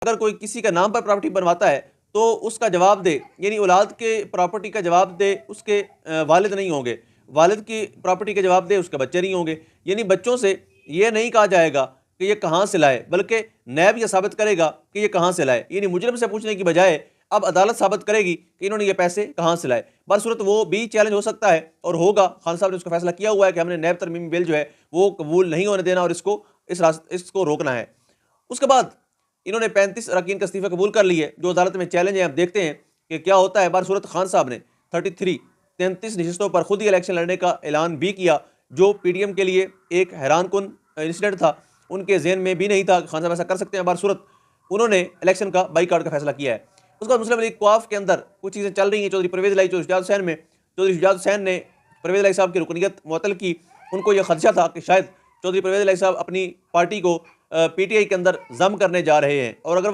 अगर कोई किसी का नाम पर प्रॉपर्टी बनवाता है तो उसका जवाब दे, यानी औलाद के प्रॉपर्टी का जवाब दे उसके वालिद नहीं होंगे, वालिद की प्रॉपर्टी का जवाब दे उसके बच्चे नहीं होंगे। यानी बच्चों से ये नहीं कहा जाएगा कि ये कहाँ से लाए, बल्कि नैब यह साबित करेगा कि ये कहाँ से लाए। यानी मुजरिम से पूछने की बजाय अब अदालत साबित करेगी कि इन्होंने ये पैसे कहाँ से लाए। बरसूरत वो भी चैलेंज हो सकता है और होगा। खान साहब ने उसका फैसला किया हुआ है कि हमने नैब तरमीमी बिल जो है वो कबूल नहीं होने देना और इसको रोकना है। उसके बाद इन्होंने 35 अरकान का इस्तीफा कबूल कर लिए, जो अदालत में चैलेंज है। आप देखते हैं कि क्या होता है। बरसूरत खान साहब ने 33 नशस्तों पर खुद ही इलेक्शन लड़ने का ऐलान भी किया, जो PDM के लिए एक हैरान कुन इंसिडेंट था। उनके जहन में भी नहीं था कि खान साहब ऐसा कर सकते हैं। बरसूरत उन्होंने इलेक्शन का बाईकाट का फैसला किया है। उसके बाद मुस्लिम लीग क्वाफ के अंदर कुछ चीज़ें चल रही हैं। चौधरी परवेज़ इलाही, चौधरी शुजात हुसैन में चौधरी शुजात हुसैन ने परवेज़ इलाही साहब की रुकनीत मुअत्तल की। उनको यह खदशा था कि शायद चौधरी परवेज़ इलाही साहब अपनी पार्टी को PTI के अंदर जम करने जा रहे हैं, और अगर